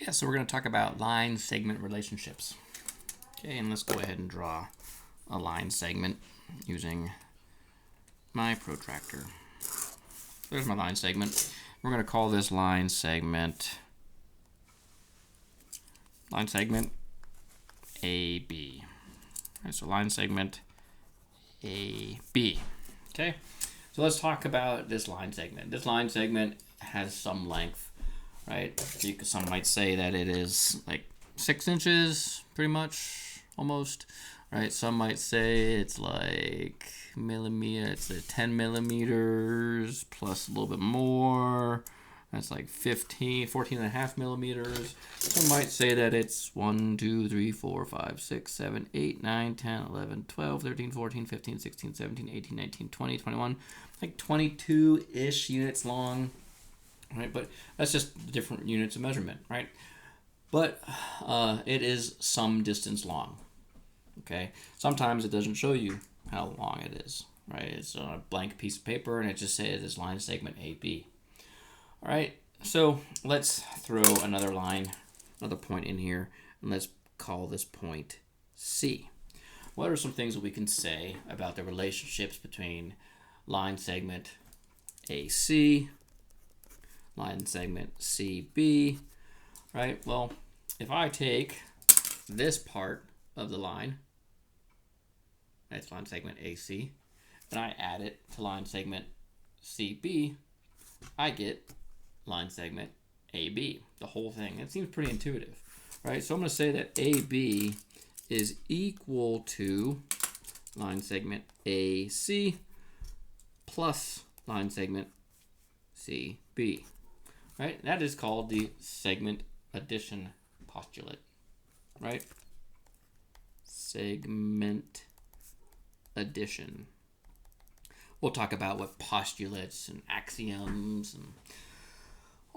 Yeah, so we're going to talk about line segment relationships. Okay, and let's go ahead and draw a line segment using my protractor. There's my line segment. We're going to call this line segment AB. All right, so line segment AB. Okay, so let's talk about this line segment. This line segment has some length, right? Some might say that it is like 6 inches, pretty much, almost, right? Some might say it's like millimeter. It's 10 millimeters plus a little bit more. That's like 14 and a half millimeters. Some might say that it's 1, 2, 3, 4, 5, 6, 7, 8, 9, 10, 11, 12, 13, 14, 15, 16, 17, 18, 19, 20, 21, like 22-ish units long, right? But that's just different units of measurement, right? But it is some distance long, okay? Sometimes it doesn't show you how long it is, right? It's on a blank piece of paper and it just says it's line segment AB. All right, so let's throw another point in here, and let's call this point C. What are some things that we can say about the relationships between line segment AC, line segment CB, right? Well, if I take this part of the line, that's line segment AC, and I add it to line segment CB, I get line segment AB, the whole thing. It seems pretty intuitive, right? So I'm going to say that AB is equal to line segment AC plus line segment CB, right? That is called the segment addition postulate, right? Segment addition. We'll talk about what postulates and axioms and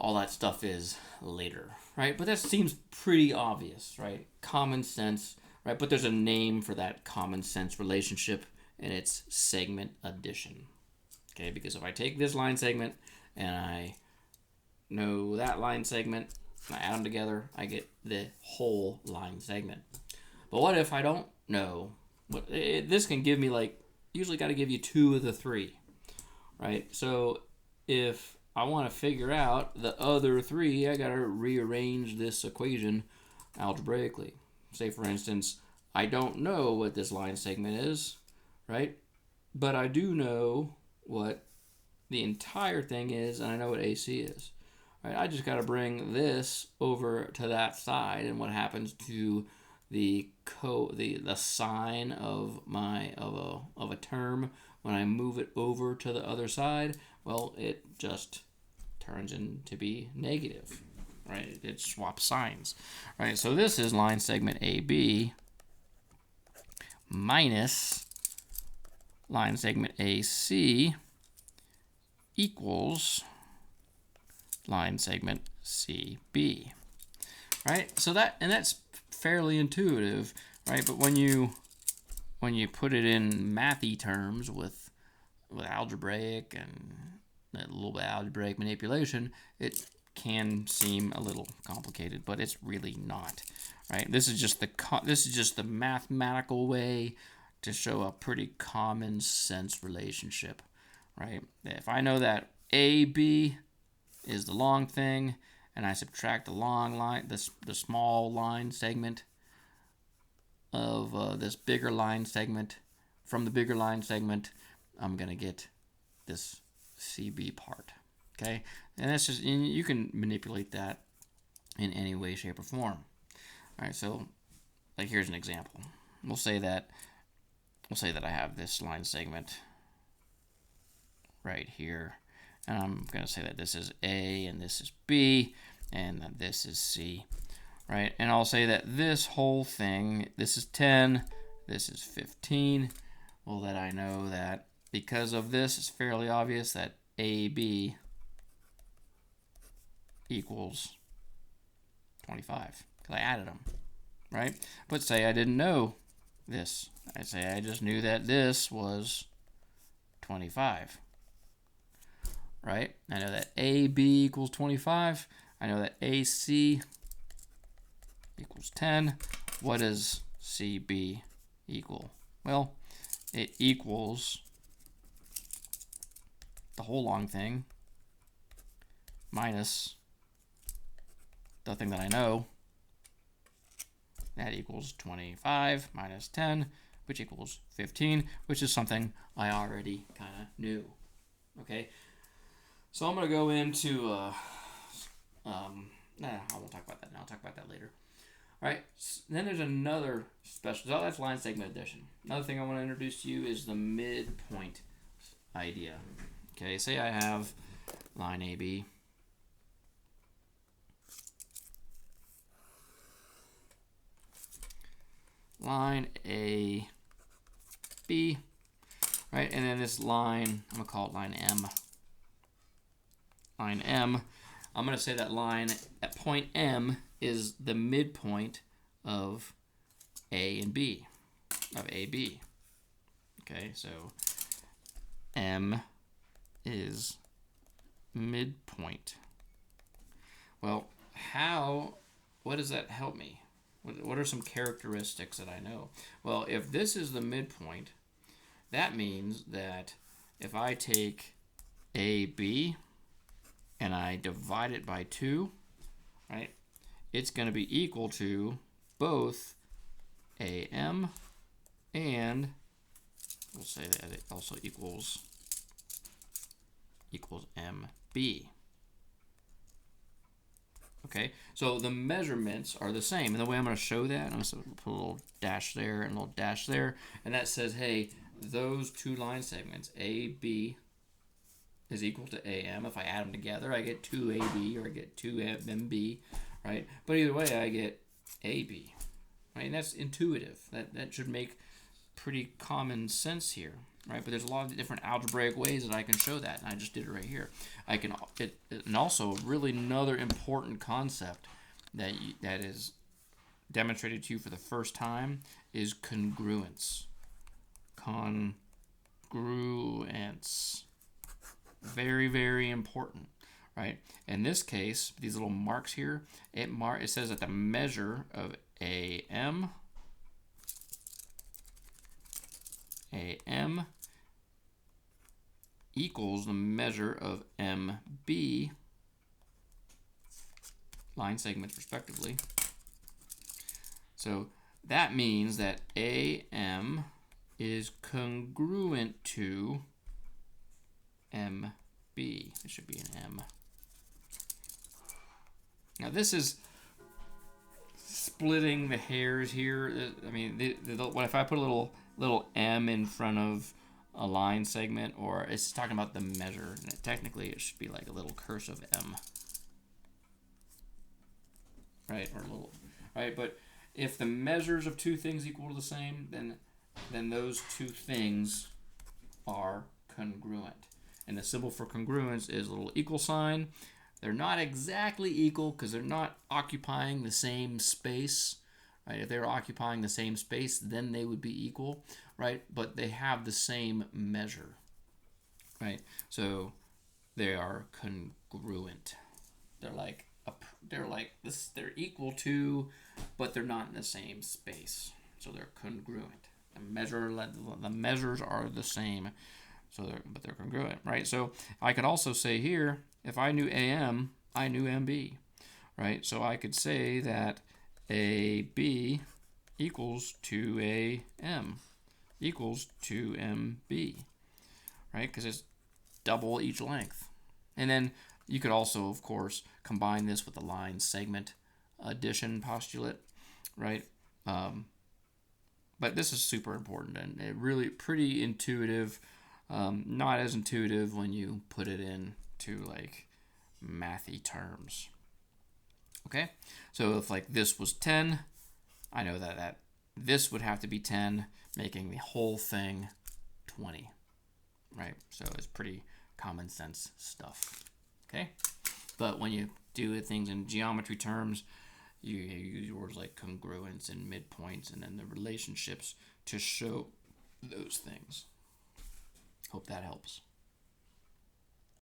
all that stuff is later, right? But that seems pretty obvious, right? Common sense, right? But there's a name for that common sense relationship, and it's segment addition, okay? Because if I take this line segment and I know that line segment, and I add them together, I get the whole line segment. But what if I don't know? This can give me usually got to give you 2 of the 3, right? So if I want to figure out the other 3, I got to rearrange this equation algebraically. Say, for instance, I don't know what this line segment is, right? But I do know what the entire thing is, and I know what AC is. Right? I just got to bring this over to that side, and what happens to the sign of a term when I move it over to the other side? Well, it just turns into be negative, right? It swaps signs, right? So this is line segment AB minus line segment AC equals line segment CB, right? So that's fairly intuitive, right? But when you put it in mathy terms with algebraic and a little bit of algebraic manipulation, it can seem a little complicated, but it's really not, right? This is just the mathematical way to show a pretty common sense relationship, right? If I know that AB is the long thing, and I subtract the long line, the small line segment of this bigger line segment from the bigger line segment, I'm gonna get this CB part, okay? And that's just, you can manipulate that in any way, shape, or form. All right, so like here's an example. We'll say that I have this line segment right here, and I'm gonna say that this is A and this is B and that this is C, right? And I'll say that this whole thing, this is 10, this is 15. Well, that I know that because of this, it's fairly obvious that AB equals 25 because I added them, right? But say I didn't know this. I say I just knew that this was 25, right? I know that AB equals 25. I know that AC equals 10. What does CB equal? Well, it equals the whole long thing minus the thing that I know. That equals 25 minus 10, which equals 15, which is something I already kind of knew. Okay, so I'm going to go into, I won't talk about that now. I'll talk about that later. All right, so then there's another special, so that's line segment addition. Another thing I want to introduce to you is the midpoint idea. Okay, say I have line AB. Line A, B, right? And then this line, I'm gonna call it line M. Line M, I'm gonna say that line at point M is the midpoint of A and B, of AB. Okay, so M is midpoint. Well, what does that help me? What are some characteristics that I know? Well, if this is the midpoint, that means that if I take AB and I divide it by 2, right, it's going to be equal to both AM and we'll say that it also equals MB. Okay, so the measurements are the same. And the way I'm going to show that, I'm going to put a little dash there and a little dash there. And that says, hey, those two line segments, AB is equal to AM. If I add them together, I get 2AB or I get 2MB, right? But either way, I get AB, right? And that's intuitive. That should make pretty common sense here, right? But there's a lot of different algebraic ways that I can show that, and I just did it right here. And also really another important concept that is demonstrated to you for the first time is congruence. Congruence, very, very important, right? In this case, these little marks here, it says that the measure of AM equals the measure of MB, line segments respectively. So that means that AM is congruent to MB. It should be an M. Now this is splitting the hairs here. I mean, what if I put a little M in front of a line segment, or it's talking about the measure, and technically it should be like a little cursive M, right? Or a little, right? But if the measures of two things equal to the same, then those two things are congruent. And the symbol for congruence is a little equal sign. They're not exactly equal because they're not occupying the same space, right? If they were occupying the same space, then they would be equal, right? But they have the same measure, right? So they are congruent. They're equal to, but they're not in the same space. So they're congruent. The measures are the same, but they're congruent, right? So I could also say here, if I knew AM, I knew MB, right? So I could say that AB equals 2AM equals 2MB, right? Because it's double each length. And then you could also, of course, combine this with the line segment addition postulate, right? But this is super important and it really pretty intuitive. Not as intuitive when you put it into like mathy terms. Okay, so if like this was 10, I know that this would have to be 10, making the whole thing 20, right? So it's pretty common sense stuff. Okay, but when you do things in geometry terms, you use words like congruence and midpoints and then the relationships to show those things. Hope that helps.